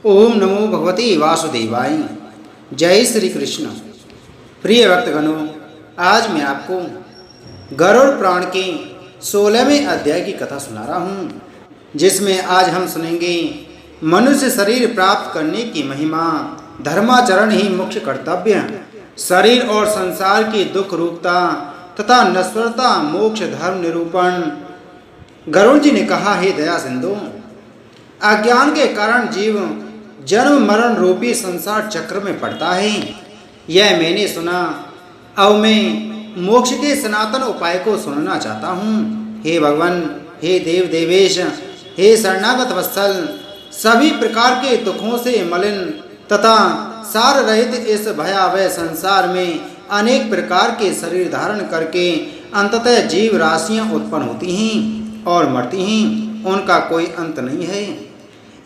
ओम नमो भगवते वासुदेवाय। जय श्री कृष्ण। प्रिय भक्तगणों, आज मैं आपको गरुड़ पुराण के 16वें अध्याय की कथा सुना रहा हूँ, जिसमें आज हम सुनेंगे मनुष्य शरीर प्राप्त करने की महिमा, धर्माचरण ही मुख्य कर्तव्य, शरीर और संसार की दुख रूपता तथा नश्वरता, मोक्ष धर्म निरूपण। गरुड़ जी ने कहा, हे दया सिंधु, अज्ञान के कारण जीव जन्म मरण रूपी संसार चक्र में पड़ता है। यह मैंने सुना। अब मैं मोक्ष के सनातन उपाय को सुनना चाहता हूँ। हे भगवान, हे देव देवेश, हे शरणागत वत्सल, सभी प्रकार के दुखों से मलिन तथा सार रहित इस भयावह संसार में अनेक प्रकार के शरीर धारण करके अंततः जीव राशियाँ उत्पन्न होती हैं और मरती हैं। उनका कोई अंत नहीं है।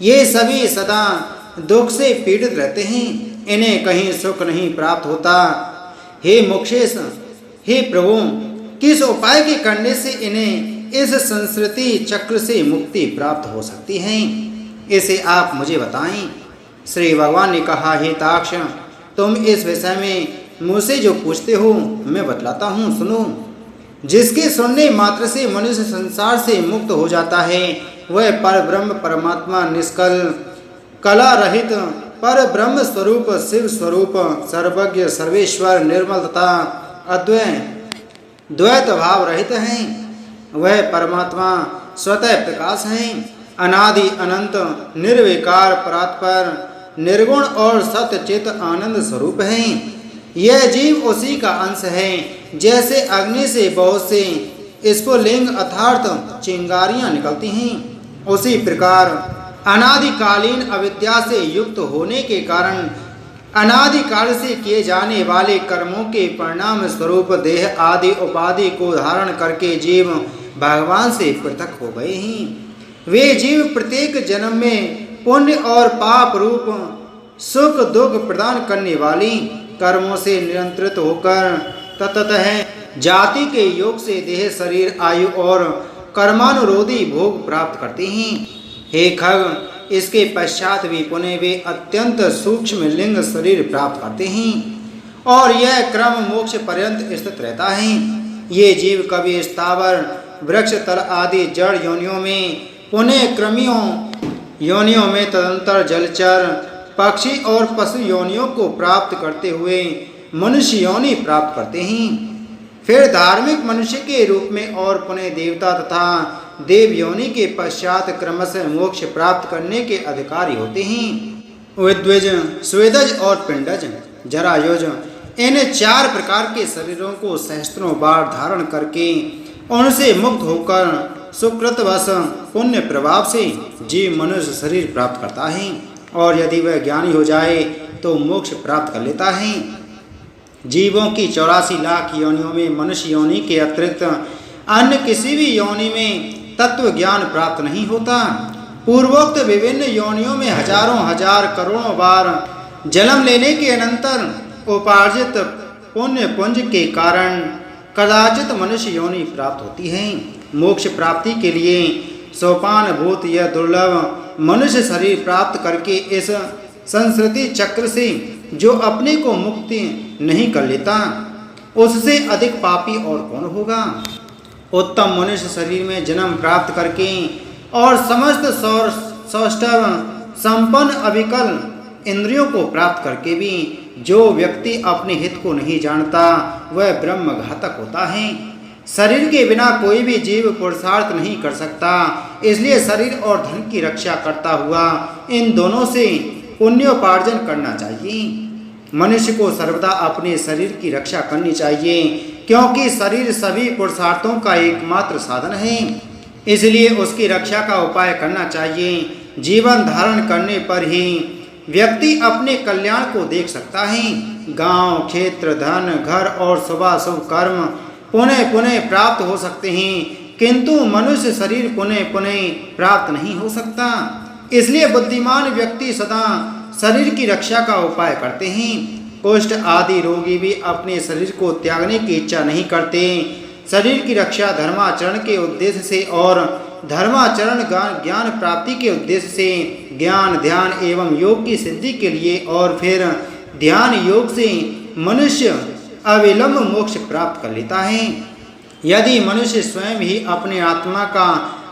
ये सभी सदा दुख से पीड़ित रहते हैं। इन्हें कहीं सुख नहीं प्राप्त होता। हे मोक्षेश, हे प्रभु, किस उपाय के करने से इन्हें इस संस्कृति चक्र से मुक्ति प्राप्त हो सकती है, इसे आप मुझे बताएं। श्री भगवान ने कहा, हे ताक्ष, तुम इस विषय में मुझसे जो पूछते हो मैं बतलाता हूँ, सुनो। जिसके सुनने मात्र से मनुष्य संसार से मुक्त हो जाता है, वह पर ब्रह्म परमात्मा निष्कल कला रहित पर ब्रह्म स्वरूप शिव स्वरूप सर्वज्ञ सर्वेश्वर निर्मल तथा द्वैत भाव रहित हैं। वह परमात्मा स्वतः प्रकाश हैं, अनादि अनंत निर्विकार परात्पर निर्गुण और सत्यचित आनंद स्वरूप हैं। यह जीव उसी का अंश है, जैसे अग्नि से बहुत से स्फुलिंग अर्थात चिंगारियां निकलती हैं। उसी प्रकार अनादिकालीन अविद्या से युक्त होने के कारण अनादिकाल से किए जाने वाले कर्मों के परिणाम स्वरूप देह आदि उपाधि को धारण करके जीव भगवान से पृथक हो गए हैं। वे जीव प्रत्येक जन्म में पुण्य और पाप रूप सुख दुख प्रदान करने वाली कर्मों से नियंत्रित होकर ततः जाति के योग से देह शरीर आयु और कर्मानुरोधी भोग प्राप्त करते हैं। हे खग, इसके पश्चात भी पुनः वे अत्यंत सूक्ष्म लिंग शरीर प्राप्त करते हैं और यह क्रम मोक्ष पर्यंत स्थित रहता है। ये जीव कभी स्थावर वृक्ष तल आदि जड़ योनियों में, पुनः क्रमियों योनियों में, तदंतर जलचर पक्षी और पशु योनियों को प्राप्त करते हुए मनुष्य योनि प्राप्त करते हैं। फिर धार्मिक मनुष्य के रूप में और पुनः देवता तथा देव योनि के पश्चात क्रमशः मोक्ष प्राप्त करने के अधिकारी होते हैं। विद्विज, स्वेदज और पिंडज, जरायुज, इन 4 प्रकार के शरीरों को सहस्त्रों बार धारण करके उनसे मुक्त होकर सुकृतवश पुण्य प्रभाव से जीव मनुष्य शरीर प्राप्त करता है और यदि वह ज्ञानी हो जाए तो मोक्ष प्राप्त कर लेता है। जीवों की 84 लाख योनियों में मनुष्य योनि के अतिरिक्त अन्य किसी भी योनि में तत्व ज्ञान प्राप्त नहीं होता। पूर्वोक्त विभिन्न योनियों में हजारों हजार करोड़ों बार जन्म लेने के अनंतर उपार्जित पुण्य पुंज के कारण कदाचित मनुष्य योनि प्राप्त होती है। मोक्ष प्राप्ति के लिए सोपान भूत यह दुर्लभ मनुष्य शरीर प्राप्त करके इस संस्कृति चक्र से जो अपने को मुक्ति नहीं कर लेता, उससे अधिक पापी और कौन होगा। उत्तम मनुष्य शरीर में जन्म प्राप्त करके और समस्त सौष्ठव संपन्न अविकल इंद्रियों को प्राप्त करके भी जो व्यक्ति अपने हित को नहीं जानता, वह ब्रह्म घातक होता है। शरीर के बिना कोई भी जीव पुरुषार्थ नहीं कर सकता। इसलिए शरीर और धन की रक्षा करता हुआ इन दोनों से पुण्योपार्जन करना चाहिए। मनुष्य को सर्वदा अपने शरीर की रक्षा करनी चाहिए, क्योंकि शरीर सभी पुरुषार्थों का एकमात्र साधन है। इसलिए उसकी रक्षा का उपाय करना चाहिए। जीवन धारण करने पर ही व्यक्ति अपने कल्याण को देख सकता है। गांव, क्षेत्र, धन, घर और शुभाशुभ कर्म पुनः पुनः प्राप्त हो सकते हैं, किंतु मनुष्य शरीर पुनः पुनः प्राप्त नहीं हो सकता। इसलिए बुद्धिमान व्यक्ति सदा शरीर की रक्षा का उपाय करते हैं। कुष्ठ आदि रोगी भी अपने शरीर को त्यागने की इच्छा नहीं करते। शरीर की रक्षा धर्माचरण के उद्देश्य से और धर्माचरण ज्ञान प्राप्ति के उद्देश्य से ज्ञान ध्यान एवं योग की सिद्धि के लिए और फिर ध्यान योग से मनुष्य अविलंब मोक्ष प्राप्त कर लेता है। यदि मनुष्य स्वयं ही अपने आत्मा का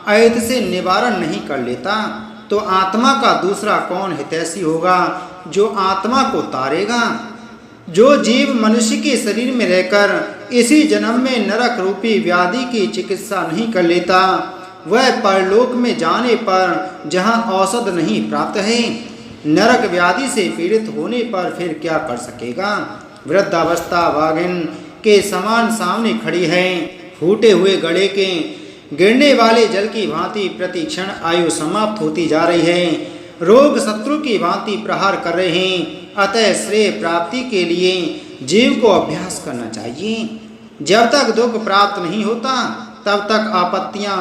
अहित से निवारण नहीं कर लेता तो आत्मा का दूसरा कौन हितैषी होगा जो आत्मा को तारेगा। जो जीव मनुष्य के शरीर में रहकर इसी जन्म में नरक रूपी व्याधि की चिकित्सा नहीं कर लेता वह परलोक में जाने पर जहाँ औषध नहीं प्राप्त है नरक व्याधि से पीड़ित होने पर फिर क्या कर सकेगा। वृद्धावस्था वागिन के समान सामने खड़ी है। फूटे हुए गड़े के गिरने वाले जल की भांति प्रति क्षण आयु समाप्त होती जा रही है। रोग शत्रु की भांति प्रहार कर रहे हैं। अतः श्रेय प्राप्ति के लिए जीव को अभ्यास करना चाहिए। जब तक दुख प्राप्त नहीं होता तब तक आपत्तियां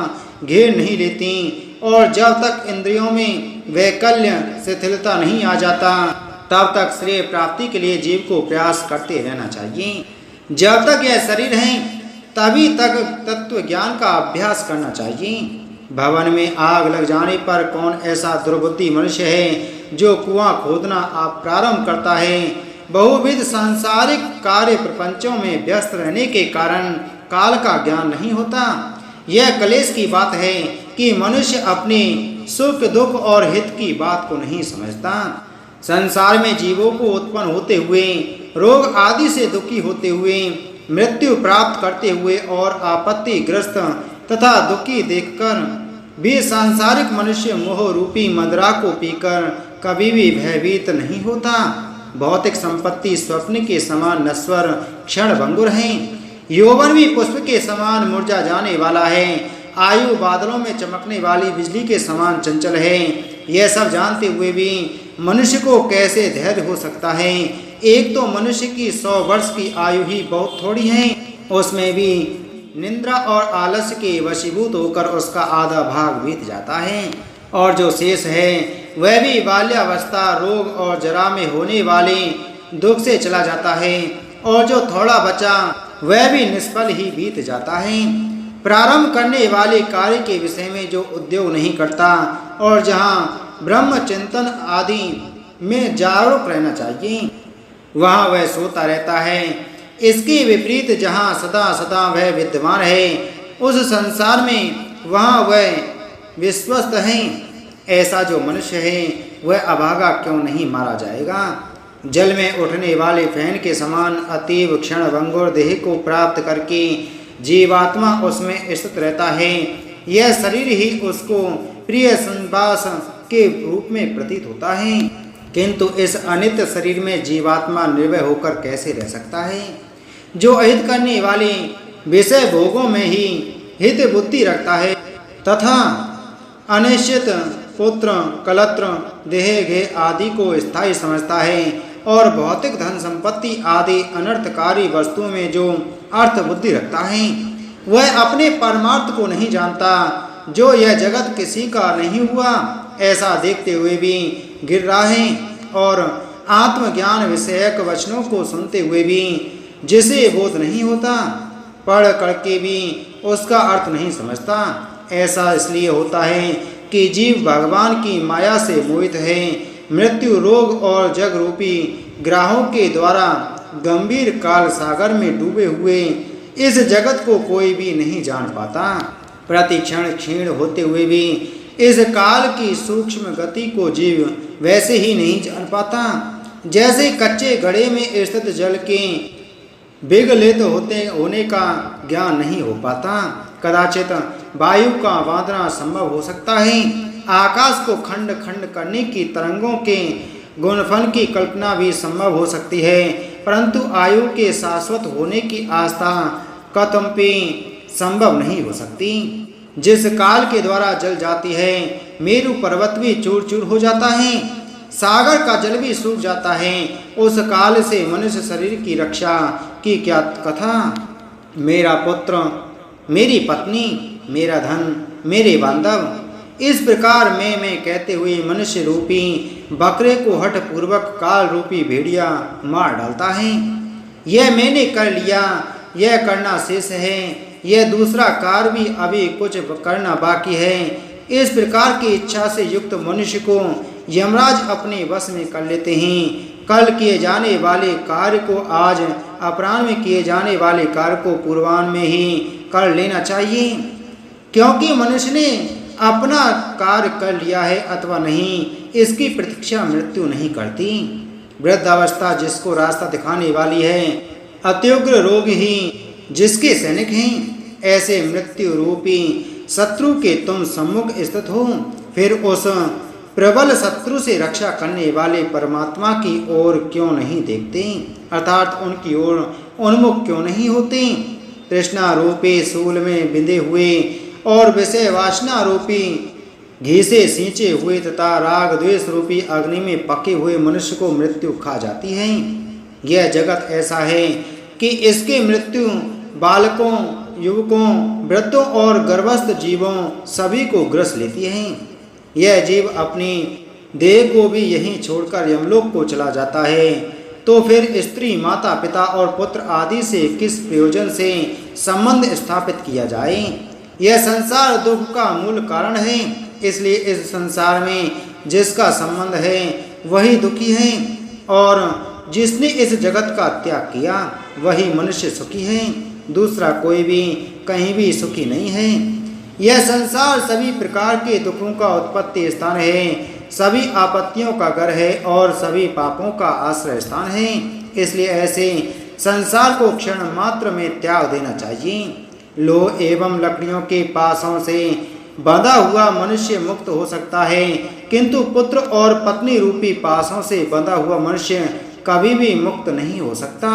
घेर नहीं लेती और जब तक इंद्रियों में वैकल्य शिथिलता नहीं आ जाता तब तक श्रेय प्राप्ति के लिए जीव को प्रयास करते रहना चाहिए। जब तक यह शरीर है तभी तक तत्व ज्ञान का अभ्यास करना चाहिए। भवन में आग लग जाने पर कौन ऐसा दुर्बुद्धि मनुष्य है जो कुआं खोदना आप प्रारंभ करता है। बहुविध सांसारिक कार्य प्रपंचों में व्यस्त रहने के कारण काल का ज्ञान नहीं होता। यह क्लेश की बात है कि मनुष्य अपने सुख दुख और हित की बात को नहीं समझता। संसार में जीवों को उत्पन्न होते हुए रोग आदि से दुखी होते हुए मृत्यु प्राप्त करते हुए और आपत्तिग्रस्त तथा दुखी देखकर भी सांसारिक मनुष्य मोह रूपी मदिरा को पीकर कभी भी भयभीत नहीं होता। भौतिक संपत्ति स्वप्न के समान नश्वर क्षणभंगुर है। यौवन भी पुष्प के समान मुरझा जाने वाला है। आयु बादलों में चमकने वाली बिजली के समान चंचल है। यह सब जानते हुए भी मनुष्य को कैसे धैर्य हो सकता है। एक तो मनुष्य की 100 वर्ष की आयु ही बहुत थोड़ी है, उसमें भी निद्रा और आलस्य के वशीभूत होकर उसका आधा भाग बीत जाता है और जो शेष है वह भी बाल्यावस्था रोग और जरा में होने वाले दुख से चला जाता है और जो थोड़ा बचा वह भी निष्फल ही बीत जाता है। प्रारंभ करने वाले कार्य के विषय में जो उद्योग नहीं करता और जहाँ ब्रह्म चिंतन आदि में जागरूक रहना चाहिए वहाँ वह सोता रहता है। इसके विपरीत जहाँ सदा सदा वह विद्यमान है उस संसार में वहाँ वह विश्वस्त है। ऐसा जो मनुष्य है वह अभागा क्यों नहीं मारा जाएगा। जल में उठने वाले फैन के समान अतीव क्षणभंगुर देह को प्राप्त करके जीवात्मा उसमें स्थित रहता है। यह शरीर ही उसको प्रिय संवास के रूप में प्रतीत होता है, किंतु इस अनित्य शरीर में जीवात्मा निर्भय होकर कैसे रह सकता है। जो अहित करने वाले विषय भोगों में ही हित बुद्धि रखता है तथा अनिश्चित पुत्र कलत्र देह घे आदि को स्थायी समझता है और भौतिक धन संपत्ति आदि अनर्थकारी वस्तुओं में जो अर्थ बुद्धि रखता है वह अपने परमार्थ को नहीं जानता। जो यह जगत किसी का नहीं हुआ ऐसा देखते हुए भी गिर रहा है और आत्मज्ञान विषयक वचनों को सुनते हुए भी जिसे बोध नहीं होता पढ़ करके भी उसका अर्थ नहीं समझता। ऐसा इसलिए होता है कि जीव भगवान की माया से मोहित है। मृत्यु रोग और जग रूपी ग्रहों के द्वारा गंभीर काल सागर में डूबे हुए इस जगत को कोई भी नहीं जान पाता। प्रतिक्षण क्षीण होते हुए भी इस काल की सूक्ष्म गति को जीव वैसे ही नहीं जान पाता जैसे कच्चे घड़े में स्थित जल के विगलित होने का ज्ञान नहीं हो पाता। कदाचित वायु का वादना संभव हो सकता है। आकाश को खंड खंड करने की तरंगों के गुणफल की कल्पना भी संभव हो सकती है, परंतु आयु के शाश्वत होने की आस्था कतम्पि संभव नहीं हो सकती। जिस काल के द्वारा जल जाती है मेरु पर्वत भी चूर चूर हो जाता है, सागर का जल भी सूख जाता है। उस काल से मनुष्य शरीर की रक्षा की क्या कथा। मेरा पुत्र, मेरी पत्नी, मेरा धन, मेरे बांधव, इस प्रकार मैं कहते हुए मनुष्य रूपी बकरे को हठ पूर्वक काल रूपी भेड़िया मार डालता है। यह मैंने कर लिया, यह करना शेष है, यह दूसरा कार्य भी अभी कुछ करना बाकी है। इस प्रकार की इच्छा से युक्त मनुष्य को यमराज अपने वश में कर लेते हैं। कल किए जाने वाले कार्य को आज, अपराह्न में किए जाने वाले कार्य को पूर्वाह्न में ही कर लेना चाहिए, क्योंकि मनुष्य ने अपना कार्य कर लिया है अथवा नहीं, इसकी प्रतीक्षा मृत्यु नहीं करती। वृद्धावस्था जिसको रास्ता दिखाने वाली है, अत्युग्र रोग ही जिसके सैनिक हैं, ऐसे मृत्यु रूपी शत्रु के तुम सम्मुख स्थित हो, फिर उस प्रबल शत्रु से रक्षा करने वाले परमात्मा की ओर क्यों नहीं देखते, अर्थात उनकी ओर उन्मुख क्यों नहीं होते। तृष्णा रूपी शूल में बिंधे हुए और विषय वासना रूपी घी से सींचे हुए तथा राग द्वेष रूपी अग्नि में पके हुए मनुष्य को मृत्यु खा जाती है। यह जगत ऐसा है कि इसके मृत्यु बालकों, युवकों, वृद्धों और गर्भस्थ जीवों सभी को ग्रस लेती है। यह जीव अपनी देह को भी यहीं छोड़कर यमलोक को चला जाता है, तो फिर स्त्री, माता, पिता और पुत्र आदि से किस प्रयोजन से संबंध स्थापित किया जाए। यह संसार दुख का मूल कारण है, इसलिए इस संसार में जिसका संबंध है वही दुखी है, और जिसने इस जगत का त्याग किया वही मनुष्य सुखी है। दूसरा कोई भी कहीं भी सुखी नहीं है। यह संसार सभी प्रकार के दुखों का उत्पत्ति स्थान है, सभी आपत्तियों का घर है और सभी पापों का आश्रय स्थान है। इसलिए ऐसे संसार को क्षण मात्र में त्याग देना चाहिए। लोह एवं लकड़ियों के पासों से बंधा हुआ मनुष्य मुक्त हो सकता है, किंतु पुत्र और पत्नी रूपी पासों से बंधा हुआ मनुष्य कभी भी मुक्त नहीं हो सकता।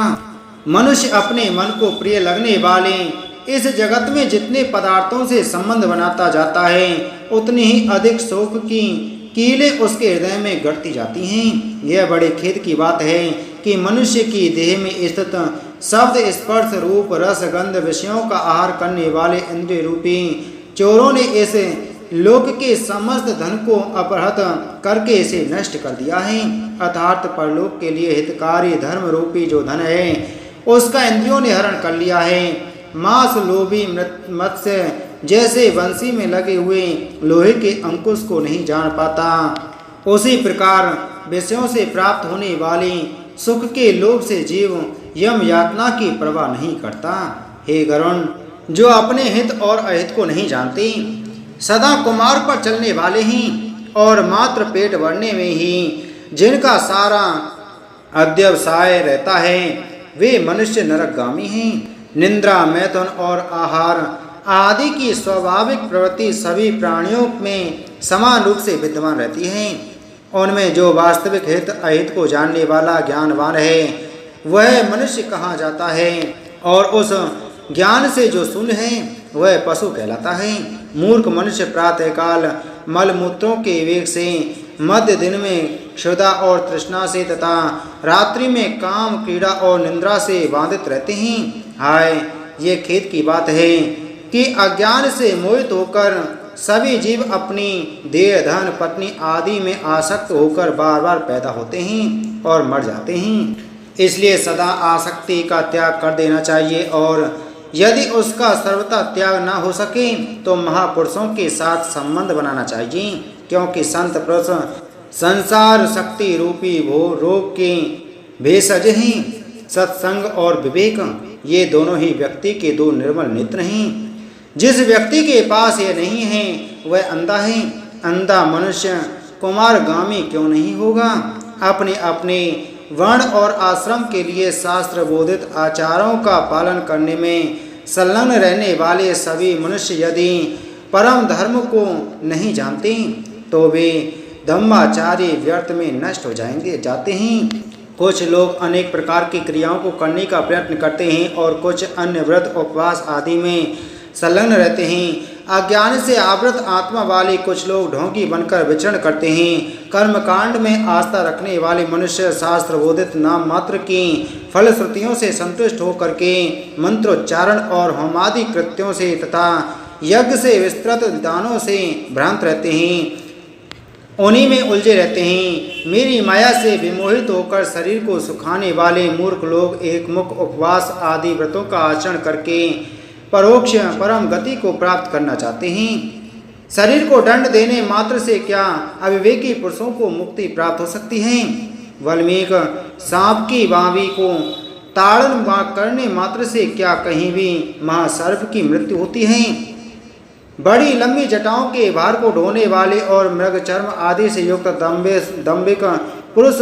मनुष्य अपने मन को प्रिय लगने वाले इस जगत में जितने पदार्थों से संबंध बनाता जाता है, उतनी ही अधिक शोक की कीलें उसके हृदय में गढ़ती जाती हैं। यह बड़े खेद की बात है कि मनुष्य की देह में स्थित शब्द, स्पर्श, रूप, रस, गंध विषयों का आहार करने वाले इंद्रिय रूपी चोरों ने इस लोक के समस्त धन को अपहृत करके इसे नष्ट कर दिया है। अर्थात परलोक के लिए हितकारी धर्म रूपी जो धन है उसका इंद्रियों ने हरण कर लिया है। मांस लोभी मत्स्य जैसे बंसी में लगे हुए लोहे के अंकुश को नहीं जान पाता, उसी प्रकार विषयों से प्राप्त होने वाली सुख के लोभ से जीव यम यातना की परवाह नहीं करता। हे गरुण, जो अपने हित और अहित को नहीं जानते, सदा कुमार पर चलने वाले हैं और मात्र पेट भरने में ही जिनका सारा अध्यवसाय रहता है, वे मनुष्य नरकगामी हैं। निंद्रा, मैथुन और आहार आदि की स्वाभाविक प्रवृत्ति सभी प्राणियों में समान रूप से विद्यमान रहती है। उनमें जो वास्तविक हित अहित को जानने वाला ज्ञानवान है वह मनुष्य कहा जाता है, और उस ज्ञान से जो शून्य है वह पशु कहलाता है। मूर्ख मनुष्य प्रातःकाल मलमूत्रों के वेग से, मध्य दिन में क्षुधा और तृष्णा से तथा रात्रि में काम, क्रीड़ा और निद्रा से बाधित रहते हैं। हाय, ये खेद की बात है कि अज्ञान से मोहित होकर सभी जीव अपनी देह, धन, पत्नी आदि में आसक्त होकर बार बार पैदा होते हैं और मर जाते हैं। इसलिए सदा आसक्ति का त्याग कर देना चाहिए, और यदि उसका सर्वथा त्याग न हो सके तो महापुरुषों के साथ संबंध बनाना चाहिए, क्योंकि संत पुरुष संसार शक्ति रूपी रोग के भेषज हैं। सत्संग और विवेक, ये दोनों ही व्यक्ति के दो निर्मल नेत्र हैं। जिस व्यक्ति के पास ये नहीं है वह अंधा है। अंधा मनुष्य कुमारगामी क्यों नहीं होगा। अपने अपने वर्ण और आश्रम के लिए शास्त्र बोधित आचारों का पालन करने में संलग्न रहने वाले सभी मनुष्य यदि परम धर्म को नहीं जानते तो वे धम्माचार्य व्यर्थ में नष्ट हो जाते हैं। कुछ लोग अनेक प्रकार की क्रियाओं को करने का प्रयत्न करते हैं और कुछ अन्य व्रत, उपवास आदि में संलग्न रहते हैं। अज्ञान से आवृत आत्मा वाले कुछ लोग ढोंगी बनकर विचरण करते हैं। कर्मकांड में आस्था रखने वाले मनुष्य शास्त्र बोधित नाम मात्र की फलश्रुतियों से संतुष्ट होकर के मंत्रोच्चारण और होमादि कृत्यों से तथा यज्ञ से विस्तृत दानों से भ्रांत रहते हैं, उन्हीं में उलझे रहते हैं। मेरी माया से विमोहित होकर शरीर को सुखाने वाले मूर्ख लोग एक मुख, उपवास आदि व्रतों का आचरण करके परोक्ष परम गति को प्राप्त करना चाहते हैं। शरीर को दंड देने मात्र से क्या अविवेकी पुरुषों को मुक्ति प्राप्त हो सकती है? वाल्मीकि सांप की बावी को ताड़न करने मात्र से क्या कहीं भी महासर्प की मृत्यु होती है? बड़ी लंबी जटाओं के भार को ढोने वाले और मृग चर्म आदि से युक्त दंभिक पुरुष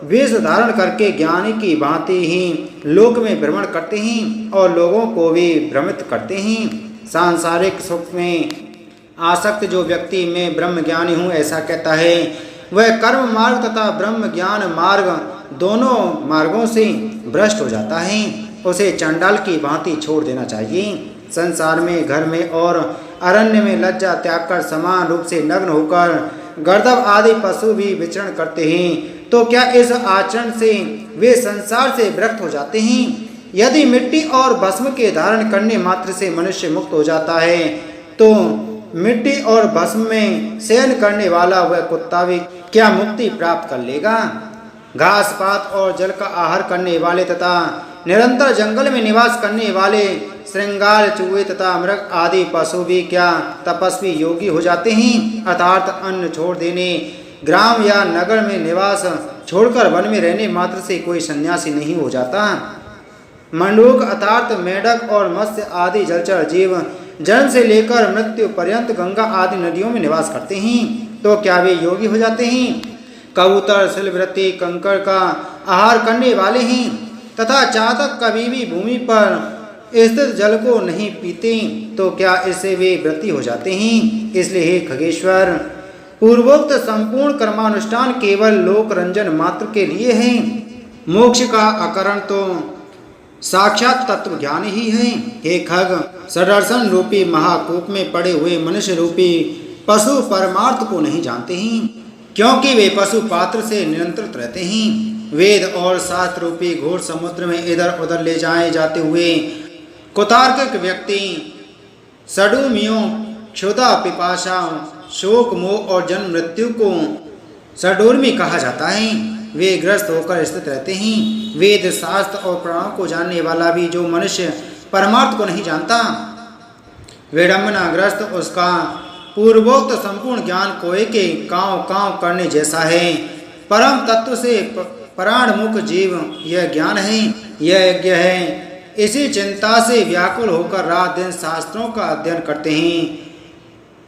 वेश धारण करके ज्ञानी की भांति ही लोक में भ्रमण करते हैं और लोगों को भी भ्रमित करते हैं। सांसारिक सुख में आसक्त जो व्यक्ति मैं ब्रह्म ज्ञानी हूँ ऐसा कहता है, वह कर्म मार्ग तथा ब्रह्म ज्ञान मार्ग दोनों मार्गों से भ्रष्ट हो जाता है। उसे चंडाल की भांति छोड़ देना चाहिए। संसार में, घर में और अरण्य में लज्जा त्याग कर समान रूप से नग्न होकर गर्दभ आदि पशु भी विचरण करते हैं, तो क्या इस आचरण से वे संसार से विरक्त हो जाते हैं? यदि मिट्टी और भस्म के धारण करने मात्र से मनुष्य मुक्त हो जाता है, तो मिट्टी और भस्म में शयन करने वाला वह कुत्ता भी क्या मुक्ति प्राप्त कर लेगा? घास पात और जल का आहार करने वाले तथा निरंतर जंगल में निवास करने वाले श्रृंगार, चूहे तथा मृग आदि पशु भी क्या तपस्वी योगी हो जाते हैं? अर्थात अन्न छोड़ देने, ग्राम या नगर में निवास छोड़कर वन में रहने मात्र से कोई सन्यासी नहीं हो जाता। मंडूक अर्थात मेढक और मत्स्य आदि जलचर जीव जन्म से लेकर मृत्यु पर्यंत गंगा आदि नदियों में निवास करते हैं, तो क्या वे योगी हो जाते हैं? कबूतर, सिलवृत्ति, कंकड़ का आहार करने वाले हैं तथा चातक कभी भी भूमि पर स्थित जल को नहीं पीते, तो क्या इससे वे व्रती हो जाते हैं? इसलिए हे खगेश्वर, पूर्वोक्त संपूर्ण कर्मानुष्ठान केवल लोक रंजन मात्र के लिए है। मोक्ष का अकरण तो साक्षात तत्व ज्ञान ही है। हे खग, सदर्शन रूपी महाकूप में पड़े हुए मनुष्य रूपी पशु परमार्थ को नहीं जानते हैं, क्योंकि वे पशु पात्र से नियंत्रित रहते हैं। वेद और शास्त्र रूपी घोर समुद्र में इधर उधर ले जाए जाते हुए कुतार्किक व्यक्ति सडूमियों, क्षुधा, पिपासा, शोक, मोह और जन्म मृत्यु को सडूर्मी कहा जाता है। वे ग्रस्त होकर स्थित रहते हैं। वेद शास्त्र और पुराणों को जानने वाला भी जो मनुष्य परमार्थ को नहीं जानता, विडम्बनाग्रस्त, उसका पूर्वोक्त संपूर्ण ज्ञान कोए के कांव कांव करने जैसा है। परम तत्व से प्राणमुख जीव यह ज्ञान है, यह यज्ञ है। इसी चिंता से व्याकुल होकर रात दिन शास्त्रों का अध्ययन करते हैं।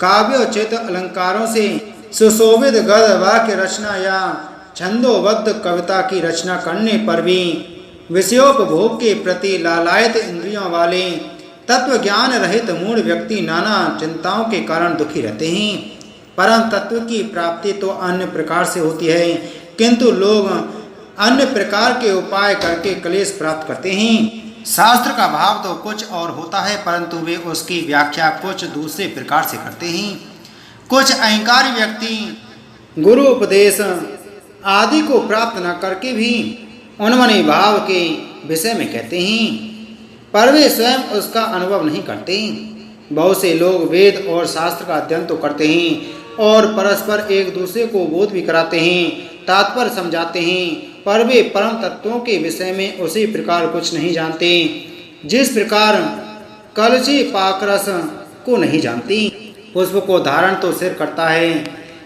काव्योचित अलंकारों से सुशोभित गद्य वाक्य रचना या छंदोबद्ध कविता की रचना करने पर भी विषयोपभोग के प्रति लालायित इंद्रियों वाले तत्व ज्ञान रहित मूढ़ व्यक्ति नाना चिंताओं के कारण दुखी रहते हैं। परम तत्व की प्राप्ति तो अन्य प्रकार से होती है, किंतु लोग अन्य प्रकार के उपाय करके क्लेश प्राप्त करते हैं। शास्त्र का भाव तो कुछ और होता है, परंतु वे उसकी व्याख्या कुछ दूसरे प्रकार से करते हैं। कुछ अहंकारी व्यक्ति गुरु उपदेश आदि को प्राप्त न करके भी उन्मनी भाव के विषय में कहते हैं, पर वे स्वयं उसका अनुभव नहीं करते। बहुत से लोग वेद और शास्त्र का अध्ययन तो करते हैं और परस्पर एक दूसरे को बोध भी कराते हैं, तात्पर्य समझाते हैं, पर वे परम तत्वों के विषय में उसी प्रकार कुछ नहीं जानते जिस प्रकार कलशी पाकरस को नहीं जानती। पुष्प को धारण तो सिर करता है,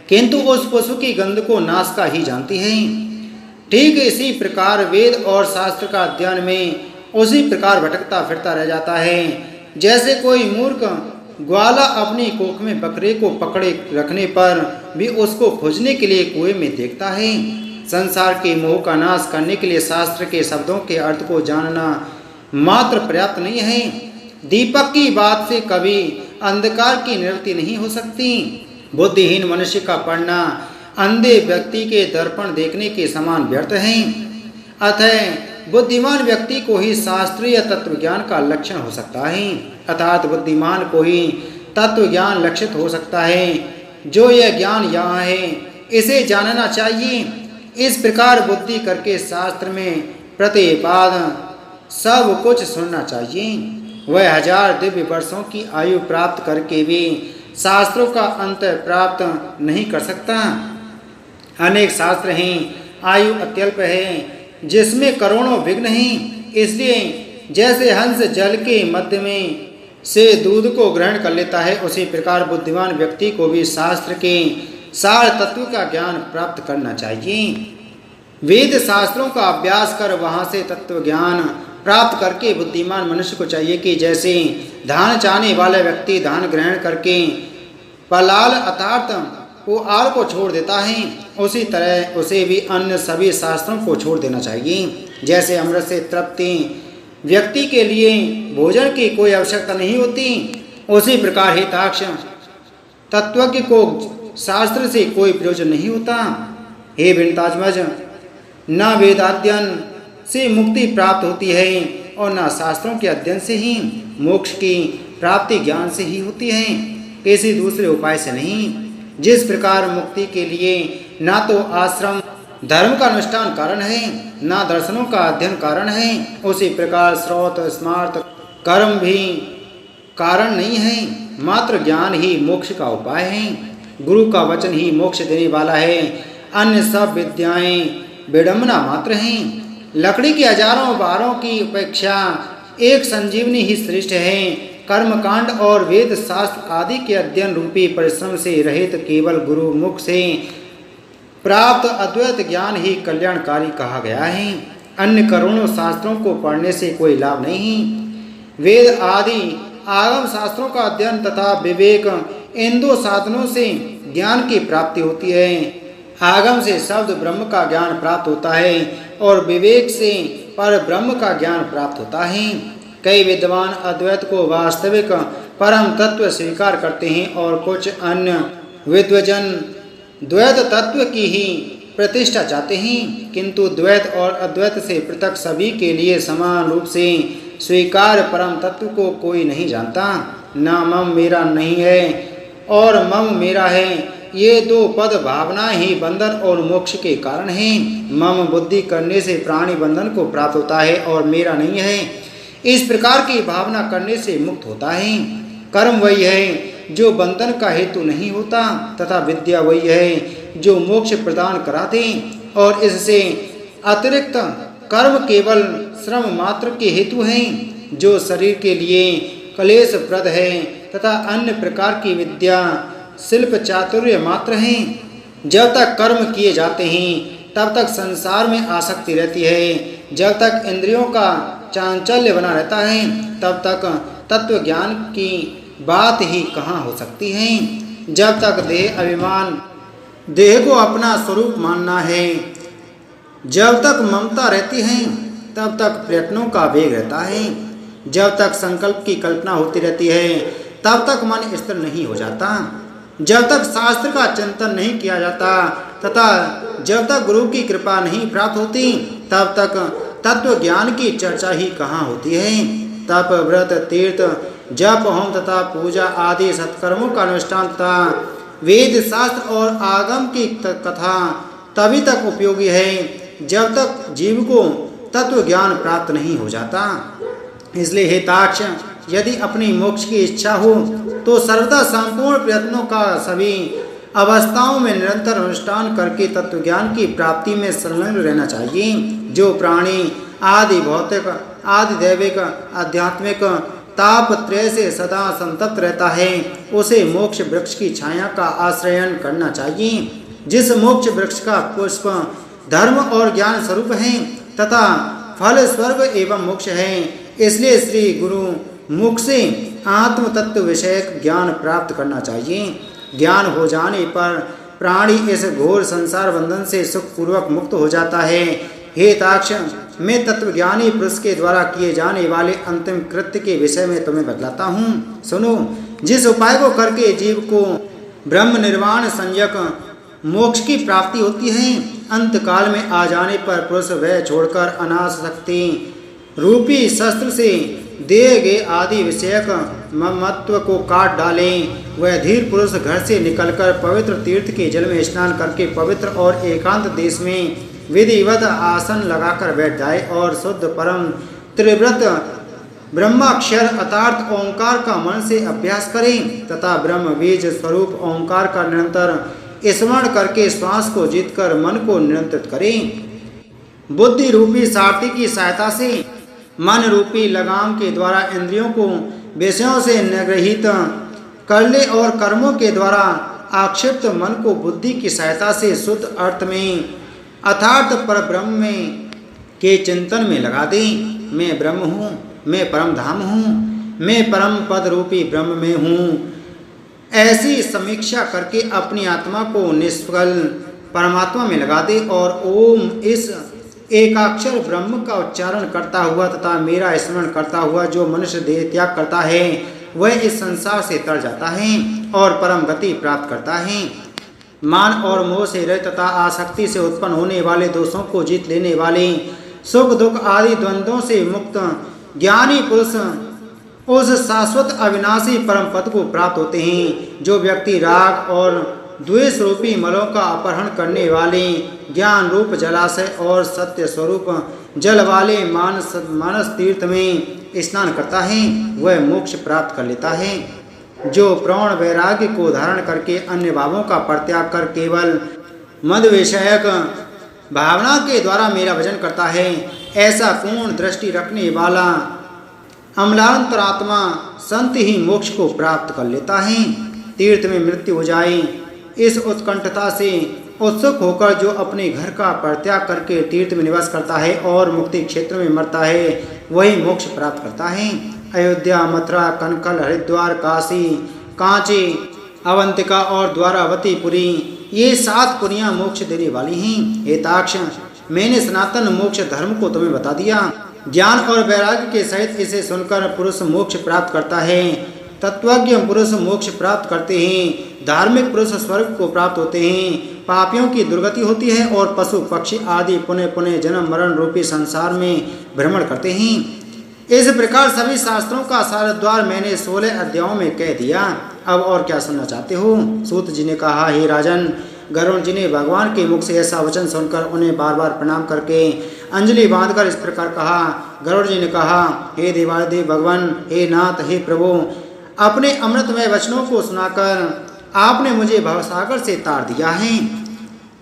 किंतु उस पुष्प की गंध को नासिका ही जानती है। ठीक इसी प्रकार वेद और शास्त्र का अध्ययन में उसी प्रकार भटकता फिरता रह जाता है, जैसे कोई मूर्ख ग्वाला अपनी कोख में बकरे को पकड़े रखने पर भी उसको खोजने के लिए कुएं में देखता है। संसार के मोह का नाश करने के लिए शास्त्र के शब्दों के अर्थ को जानना मात्र पर्याप्त नहीं है। दीपक की बात से कभी अंधकार की निवृत्ति नहीं हो सकती। बुद्धिहीन मनुष्य का पढ़ना अंधे व्यक्ति के दर्पण देखने के समान व्यर्थ है। अतः बुद्धिमान व्यक्ति को ही शास्त्रीय तत्व ज्ञान का लक्षण हो सकता है, अर्थात बुद्धिमान को ही तत्व ज्ञान लक्षित हो सकता है। जो यह ज्ञान यहाँ है इसे जानना चाहिए। इस प्रकार बुद्धि करके शास्त्र में प्रतिपादन सब कुछ सुनना चाहिए। वह 1000 दिव्य वर्षों की आयु प्राप्त करके भी शास्त्रों का अंत प्राप्त नहीं कर सकता। अनेक शास्त्र हैं, आयु अत्यल्प है, जिसमें करोड़ों विघ्न हैं। इसलिए जैसे हंस जल के मध्य में से दूध को ग्रहण कर लेता है, उसी प्रकार बुद्धिमान व्यक्ति को भी शास्त्र के सार तत्व का ज्ञान प्राप्त करना चाहिए। वेद शास्त्रों का अभ्यास कर वहाँ से तत्व ज्ञान प्राप्त करके बुद्धिमान मनुष्य को चाहिए कि जैसे धान चाहने वाला व्यक्ति धान ग्रहण करके पलाल अर्थात पुआल को छोड़ देता है, उसी तरह उसे भी अन्य सभी शास्त्रों को छोड़ देना चाहिए। जैसे अमृत से तृप्ति व्यक्ति के लिए भोजन की कोई आवश्यकता नहीं होती, उसी प्रकार हिताक्ष तत्वज्ञ को शास्त्र से कोई प्रयोजन नहीं होता। हे विनताजमज, न वेदाध्ययन से मुक्ति प्राप्त होती है और न शास्त्रों के अध्ययन से ही मोक्ष की प्राप्ति ज्ञान से ही होती है, किसी दूसरे उपाय से नहीं। जिस प्रकार मुक्ति के लिए ना तो आश्रम धर्म का अनुष्ठान कारण है, ना दर्शनों का अध्ययन कारण है, उसी प्रकार स्रोत स्मार्त कर्म भी कारण नहीं है, मात्र ज्ञान ही मोक्ष का उपाय है। गुरु का वचन ही मोक्ष देने वाला है, अन्य सब विद्याएं विडंबना मात्र हैं। लकड़ी के हजारों बारों की अपेक्षा एक संजीवनी ही श्रेष्ठ है। कर्मकांड और वेद शास्त्र आदि के अध्ययन रूपी परिश्रम से रहित केवल गुरु मुख से प्राप्त अद्वैत ज्ञान ही कल्याणकारी कहा गया है। अन्य करोड़ों शास्त्रों को पढ़ने से कोई लाभ नहीं। वेद आदि आगम शास्त्रों का अध्ययन तथा विवेक इन दो साधनों से ज्ञान की प्राप्ति होती है। आगम से शब्द ब्रह्म का ज्ञान प्राप्त होता है और विवेक से पर ब्रह्म का ज्ञान प्राप्त होता है। कई विद्वान अद्वैत को वास्तविक परम तत्व स्वीकार करते हैं और कुछ अन्य विद्वजन द्वैत तत्व की ही प्रतिष्ठा चाहते हैं, किंतु द्वैत और अद्वैत से पृथक सभी के लिए समान रूप से स्वीकार परम तत्व को कोई नहीं जानता। न मम मेरा नहीं है और मम मेरा है, ये दो पद भावना ही बंधन और मोक्ष के कारण हैं। मम बुद्धि करने से प्राणी बंधन को प्राप्त होता है और मेरा नहीं है, इस प्रकार की भावना करने से मुक्त होता है। कर्म वही है जो बंधन का हेतु नहीं होता तथा विद्या वही है जो मोक्ष प्रदान कराते, और इससे अतिरिक्त कर्म केवल श्रम मात्र के हेतु हैं जो शरीर के लिए क्लेशप्रद है, तथा अन्य प्रकार की विद्या शिल्प चातुर्य मात्र हैं। जब तक कर्म किए जाते हैं तब तक संसार में आसक्ति रहती है। जब तक इंद्रियों का चांचल्य बना रहता है तब तक तत्व ज्ञान की बात ही कहाँ हो सकती है। जब तक देह अभिमान, देह को अपना स्वरूप मानना है, जब तक ममता रहती है तब तक प्रयत्नों का वेग रहता है। जब तक संकल्प की कल्पना होती रहती है तब तक मन स्थिर नहीं हो जाता। जब तक शास्त्र का चिंतन नहीं किया जाता तथा जब तक गुरु की कृपा नहीं प्राप्त होती तब तक तत्व ज्ञान की चर्चा ही कहाँ होती है। तप व्रत तीर्थ जप होम तथा पूजा आदि सत्कर्मों का अनुष्ठान तथा वेद शास्त्र और आगम की कथा तभी तक उपयोगी है जब तक जीव को तत्व ज्ञान प्राप्त नहीं हो जाता। इसलिए हे ताक्ष, यदि अपनी मोक्ष की इच्छा हो तो सर्वदा संपूर्ण प्रयत्नों का सभी अवस्थाओं में निरंतर अनुष्ठान करके तत्व ज्ञान की प्राप्ति में संलग्न रहना चाहिए। जो प्राणी आदि भौतिक आदि दैविक आध्यात्मिक तापत्रय से सदा संतप्त रहता है उसे मोक्ष वृक्ष की छाया का आश्रयन करना चाहिए। जिस मोक्ष वृक्ष का पुष्प धर्म और ज्ञान स्वरूप है तथा फल स्वर्ग एवं मोक्ष है, इसलिए श्री गुरु मुख से आत्म तत्व विषयक ज्ञान प्राप्त करना चाहिए। ज्ञान हो जाने पर प्राणी इस घोर संसार बंधन से सुखपूर्वक मुक्त हो जाता है। हे ताक्ष, मैं तत्वज्ञानी पुरुष के द्वारा किए जाने वाले अंतिम कृत्य के विषय में तुम्हें बतलाता हूँ। सुनो, जिस उपाय को करके जीव को ब्रह्म निर्वाण संयक मोक्ष की प्राप्ति होती है, अंत काल में आ जाने पर पुरुष वह छोड़कर अनासक्ति रूपी शस्त्र से दिए गए आदि विषयक ममत्व को काट डालें। वह धीर पुरुष घर से निकलकर पवित्र तीर्थ के जल में स्नान करके पवित्र और एकांत देश में विधिवत आसन लगाकर बैठ जाए और शुद्ध परम त्रिव्रत ब्रह्माक्षर अर्थात ओंकार का मन से अभ्यास करें तथा ब्रह्म बीज स्वरूप ओंकार का निरंतर स्मरण करके श्वास को जीतकर मन को नियंत्रित करें। बुद्धि रूपी सारथी की सहायता से मन रूपी लगाम के द्वारा इंद्रियों को विषयों से निगृहित कर ले और कर्मों के द्वारा आक्षिप्त मन को बुद्धि की सहायता से शुद्ध अर्थ में अर्थात पर ब्रह्म में के चिंतन में लगा दे। मैं ब्रह्म हूँ, मैं परम धाम हूँ, मैं परम पद रूपी ब्रह्म में हूँ। ऐसी समीक्षा करके अपनी आत्मा को निष्फल परमात्मा में लगा दे और ओम इस एकाक्षर ब्रह्म का उच्चारण करता हुआ तथा मेरा स्मरण करता हुआ जो मनुष्य देह त्याग करता है वह इस संसार से तर जाता है और परम गति प्राप्त करता है। मान और मोह से रहित तथा आसक्ति से उत्पन्न होने वाले दोषों को जीत लेने वाले सुख दुख आदि द्वंद्वों से मुक्त ज्ञानी पुरुष उस शाश्वत अविनाशी परम पद को प्राप्त होते हैं। जो व्यक्ति राग और द्वेष रूपी मलों का अपहरण करने वाले ज्ञान रूप जलाशय और सत्य स्वरूप जल वाले मानस तीर्थ में स्नान करता है वह मोक्ष प्राप्त कर लेता है। जो प्रौढ़ वैराग्य को धारण करके अन्य भावों का परित्याग कर केवल मद विषयक भावना के द्वारा मेरा भजन करता है, ऐसा पूर्ण दृष्टि रखने वाला अमलांतरात्मा संत ही मोक्ष को प्राप्त कर लेता है। तीर्थ में मृत्यु हो जाए इस उत्कंठता से उत्सुक होकर जो अपने घर का परित्याग करके तीर्थ में निवास करता है और मुक्ति क्षेत्र में मरता है वही मोक्ष प्राप्त करता है। अयोध्या, मथुरा, कनकल, हरिद्वार, काशी, कांची, अवंतिका और द्वारावतीपुरी ये 7 पुरियां मोक्ष देने वाली हैं। हे ताक्ष, मैंने सनातन मोक्ष धर्म को तुम्हें बता दिया। ज्ञान और वैराग्य के सहित इसे सुनकर पुरुष मोक्ष प्राप्त करता है। तत्वज्ञ पुरुष मोक्ष प्राप्त करते हैं, धार्मिक पुरुष स्वर्ग को प्राप्त होते हैं, पापियों की दुर्गति होती है और पशु पक्षी आदि पुनः पुनः जन्म मरण रूपी संसार में भ्रमण करते हैं। इस प्रकार सभी शास्त्रों का सारद्वार मैंने 16 अध्यायों में कह दिया। अब और क्या सुनना चाहते हो? सूत जी ने कहा, हे राजन, गरुड़ जी ने भगवान के मुख से ऐसा वचन सुनकर उन्हें बार बार प्रणाम करके अंजलि बांधकर इस प्रकार कहा। गरुड़ जी ने कहा, हे देवादिदेव भगवान, हे नाथ, हे प्रभु, अपने अमृतमय वचनों को सुनाकर आपने मुझे भवसागर से तार दिया है।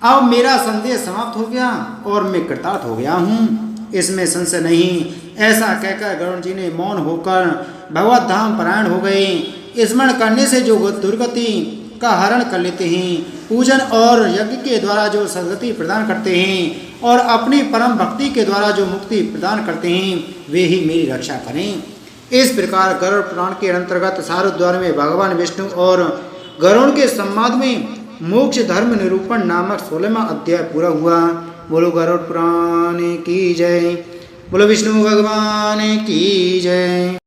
अब मेरा संदेह समाप्त हो गया और मैं कृतार्थ हो गया हूँ, इसमें संशय नहीं। ऐसा कहकर गरुड़ जी ने मौन होकर भगवत धाम परायण हो गए। स्मरण करने से जो दुर्गति का हरण कर लेते हैं, पूजन और यज्ञ के द्वारा जो सद्गति प्रदान करते हैं और अपनी परम भक्ति के द्वारा जो मुक्ति प्रदान करते हैं, वे ही मेरी रक्षा करें। इस प्रकार गरुड़ पुराण के अंतर्गत सारद्वार में भगवान विष्णु और गरुड़ के संवाद में मोक्ष धर्म निरूपण नामक 16वां अध्याय पूरा हुआ। बोलो गरुड़ पुराण की जय, बोलो विष्णु भगवान की जय।